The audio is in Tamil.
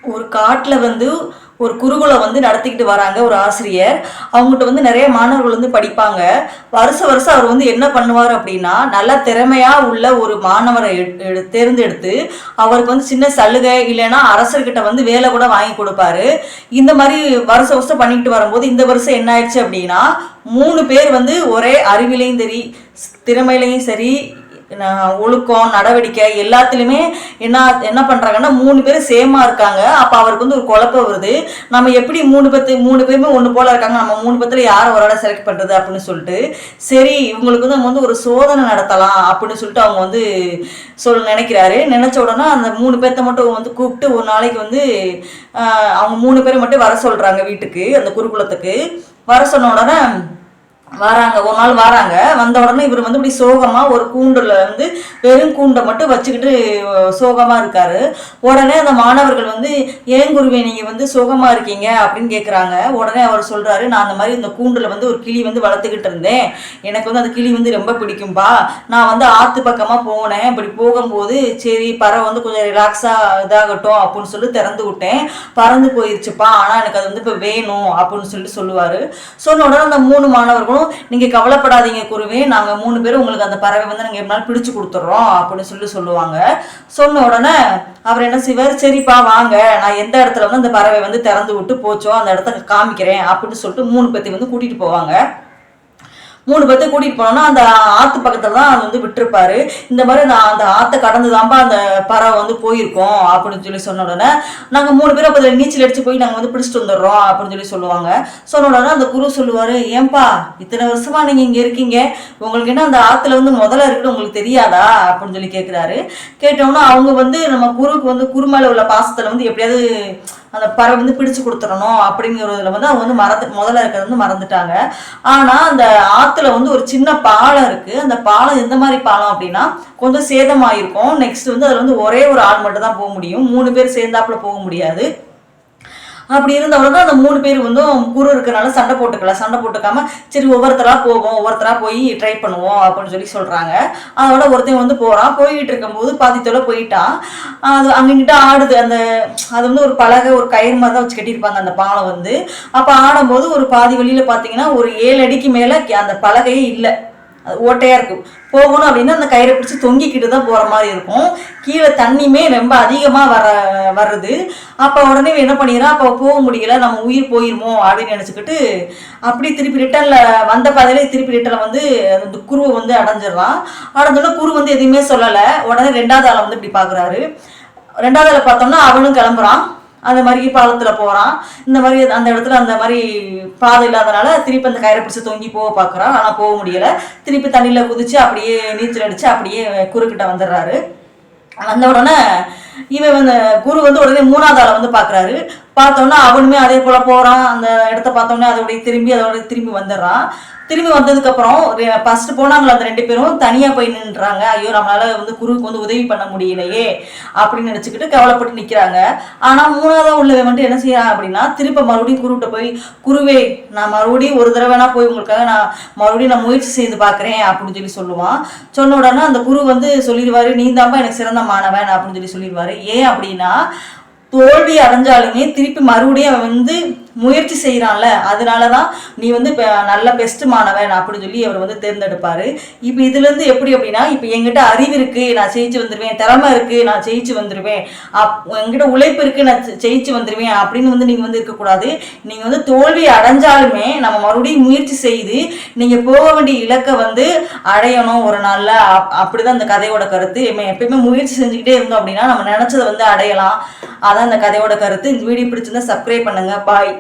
ஒரு காட்டுல ஒரு குருகுலம் நடத்திக்கிட்டு வராங்க ஒரு ஆசிரியர். அவங்ககிட்ட நிறைய மாணவர்கள் படிப்பாங்க. வருஷம் வருஷம் அவர் என்ன பண்ணுவார் அப்படின்னா, நல்ல திறமையா உள்ள ஒரு மாணவரை தேர்ந்தெடுத்து அவருக்கு சின்ன சலுகை இல்லைன்னா அரசர்கிட்ட வேலை கூட வாங்கி கொடுப்பாரு. இந்த மாதிரி வருஷம் வருஷம் பண்ணிட்டு வரும்போது இந்த வருஷம் என்ன ஆயிடுச்சு அப்படின்னா, 3 பேர் ஒரே அறிவிலையும் சரி திறமையிலையும் சரி ஒழுக்கம் நடவடிக்கை எல்லாத்துலேயுமே என்ன என்ன பண்ணுறாங்கன்னா 3 பேரும் சேமாக இருக்காங்க. அப்போ அவருக்கு ஒரு குழப்பம் வருது. நம்ம எப்படி 3 பேருமே ஒன்று போல இருக்காங்க, நம்ம 3 பேர்த்துல யாரை ஒரு ஆளை செலக்ட் பண்ணுறது அப்படின்னு சொல்லிட்டு, சரி இவங்களுக்கு நம்ம ஒரு சோதனை நடத்தலாம் அப்படின்னு சொல்லிட்டு அவங்க நினைக்கிறாரு. நினச்ச உடனே அந்த 3 பேர்த்த மட்டும் கூப்பிட்டு ஒரு நாளைக்கு அவங்க 3 பேரை மட்டும் வர சொல்கிறாங்க வீட்டுக்கு, அந்த குருகுலத்துக்கு. வர சொன்ன உடனே வராங்க. ஒரு நாள் வராங்க. வந்த உடனே இவர் இப்படி சோகமா ஒரு கூண்டுல வெறும் கூண்டை மட்டும் வச்சுக்கிட்டு சோகமா இருக்காரு. உடனே அந்த மாணவர்கள் ஏன் குருவே நீங்க சோகமா இருக்கீங்க அப்படின்னு கேட்குறாங்க. உடனே அவர் சொல்றாரு, நான் அந்த மாதிரி இந்த கூண்டுல ஒரு கிளி வளர்த்துக்கிட்டு இருந்தேன். எனக்கு அந்த கிளி ரொம்ப பிடிக்கும்பா. நான் ஆத்து பக்கமா போனேன். இப்படி போகும்போது சரி பறவை கொஞ்சம் ரிலாக்ஸா இதாகட்டும் அப்படின்னு சொல்லி திறந்து விட்டேன். பறந்து போயிருச்சுப்பா. ஆனா எனக்கு அது இப்போ வேணும் அப்படின்னு சொல்லிட்டு சொல்லுவாரு. சொன்ன உடனே அந்த 3 மாணவர்களும், நீங்க கவலைப்படாதீங்க குருவே, நாங்க 3 பேரும் உங்களுக்கு அந்த பறவை நாங்க எப்படினாலும் பிடிச்சு கொடுத்துட்றோம் அப்படின்னு சொல்லுவாங்க. சொன்ன உடனே அவர் என்ன செய்வார், சரிப்பா வாங்க, நான் எந்த இடத்துல அந்த பறவை திறந்து விட்டு போச்சோ அந்த இடத்த காமிக்கிறேன் அப்படின்னு சொல்லிட்டு 3 பேர்த்தையும் கூட்டிட்டு போவாங்க. 3 பேர்த்த கூட்டிட்டு போனோம்னா அந்த ஆத்து பக்கத்துல தான் அது விட்டுருப்பாரு. இந்த மாதிரி நான் அந்த ஆத்தை கடந்துதான்பா அந்த பறவை போயிருக்கோம் அப்படின்னு சொன்ன உடனே, நாங்க 3 பேரும் அப்ப நீச்சல் அடிச்சு போய் நாங்க பிடிச்சிட்டு வந்துடுறோம் அப்படின்னு சொல்லுவாங்க. சொன்ன உடனே அந்த குரு சொல்லுவாரு, ஏன்பா இத்தனை வருஷமா நீங்க இங்க இருக்கீங்க, உங்களுக்கு என்ன அந்த ஆத்துல முதல்ல இருக்குன்னு உங்களுக்கு தெரியாதா அப்படின்னு கேட்கிறாரு. கேட்டோம்னா அவங்க நம்ம குருக்கு குரு மேல உள்ள பாசத்துல எப்படியாவது அந்த பறவை பிடிச்சு கொடுத்துடணும் அப்படிங்கிறதுல அவங்க முதல்ல இருக்கிறது மறந்துட்டாங்க. ஆனா அந்த ஆத்துல ஒரு சின்ன பாலம் இருக்கு. அந்த பாலம் எந்த மாதிரி பாலம் அப்படின்னா, கொஞ்சம் சேதமாயிருக்கும். நெக்ஸ்ட் அதுல ஒரே ஒரு ஆள் மட்டும் தான் போக முடியும். 3 பேர் சேர்ந்தாப்புல போக முடியாது. அப்படி இருந்தவங்க அந்த 3 பேர் குரு இருக்கிறனால சண்டை போட்டுக்காம சரி ஒவ்வொருத்தரா போவோம், ஒவ்வொருத்தரா போய் ட்ரை பண்ணுவோம் அப்படின்னு சொல்றாங்க. அதோட ஒருத்தன் போறான். போயிட்டு இருக்கும்போது பாதித்தோட போயிட்டான். அது அங்கிட்ட ஆடுது. அது ஒரு பலகை ஒரு கயிறு மாதிரி தான் வச்சு கட்டியிருப்பாங்க அந்த பாலம். அப்ப ஆடும்போது ஒரு பாதி வழியில பாத்தீங்கன்னா ஒரு 7 அடிக்கு மேல அந்த பலகையே இல்லை, ஓட்டையா இருக்கும். போகணும் அப்படின்னா அந்த கயிறை பிடிச்சி தொங்கிக்கிட்டு தான் போற மாதிரி இருக்கும். கீழே தண்ணியுமே ரொம்ப அதிகமா வருது. அப்ப உடனே என்ன பண்ணிடுறான், அப்ப போக முடியல, நம்ம உயிர் போயிருமோ அப்படின்னு நினைச்சுக்கிட்டு அப்படி திருப்பி ரிட்டர்ன்ல வந்த பாதையில திருப்பி ரிட்டர்ல அந்த குருவை அடைஞ்சிடறான். அடைஞ்சோன்னா குரு எதுவுமே சொல்லலை. உடனே 2வது ஆளை இப்படி பாக்குறாரு. 2வது ஆளை பார்த்தோம்னா அவனும் கிளம்புறான். அந்த மாதிரி பாலத்துல போறான். இந்த மாதிரி அந்த இடத்துல அந்த மாதிரி பாதை இல்லாதனால திருப்பி அந்த கயிறை பிடிச்சி தொங்கி போக பாக்குறான். ஆனா போக முடியல. திருப்பி தண்ணியில குதிச்சு அப்படியே நீச்சல் அடிச்சு அப்படியே குறுக்கிட்ட வந்துடுறாரு. வந்த உடனே இவன் குரு உடனே 3வது ஆளை பாக்குறாரு. பார்த்தோன்னா அவனுமே அதே போல போறான். அந்த இடத்த பார்த்தோன்னே அதோட திரும்பி வந்துடுறான். திரும்பி வந்ததுக்கு அப்புறம் ஃபர்ஸ்ட் போனாங்களா அந்த 2 பேரும் தனியா போய் நின்றுறாங்க. ஐயோ நம்மளால குருவுக்கு உதவி பண்ண முடியலையே அப்படின்னு நினைச்சுக்கிட்டு கவலைப்பட்டு நிக்கிறாங்க. ஆனா 3வது உள்ளவன் என்ன செய்யறான் அப்படின்னா, திருப்ப மறுபடியும் குருவிட்ட போய், குருவே நான் மறுபடியும் ஒரு தடவைனா போய் உங்களுக்காக நான் மறுபடியும் முயற்சி செய்து பாக்குறேன் அப்படின்னு சொல்லுவான். சொன்ன உடனே அந்த குரு சொல்லிடுவாரு, நீ தான்ப்பா எனக்கு சிறந்த மாணவன் அப்படின்னு சொல்லிடுவாரு. ஏன் அப்படின்னா, தோல்வி அடைஞ்சாலுமே திருப்பி மறுபடியும் அவன் முயற்சி செய்யறான்ல, அதனாலதான் நீ நல்ல பெஸ்ட் மாணவன் அப்படின்னு அவர் தேர்ந்தெடுப்பாரு. இப்ப இதுல இருந்து எப்படி அப்படின்னா, இப்ப என்கிட்ட அறிவு இருக்கு நான் ஜெயிச்சு வந்துருவேன், திறமை இருக்கு நான் ஜெயிச்சு வந்துருவேன், என்கிட்ட உழைப்பு இருக்கு நான் ஜெயிச்சு வந்துருவேன் அப்படின்னு நீங்க இருக்கக்கூடாது. நீங்க தோல்வி அடைஞ்சாலுமே நம்ம மறுபடியும் முயற்சி செய்து நீங்க போக வேண்டிய இலக்கை அடையணும் ஒரு நாள்ல. அப்படிதான் இந்த கதையோட கருத்து. எப்பயுமே முயற்சி செஞ்சுக்கிட்டே இருந்தோம் அப்படின்னா நம்ம நினைச்சதை அடையலாம். அதான் இந்த கதையோட கருத்து. இந்த வீடியோ பிடிச்சிருந்தா சப்ஸ்கிரைப் பண்ணுங்க. பாய்.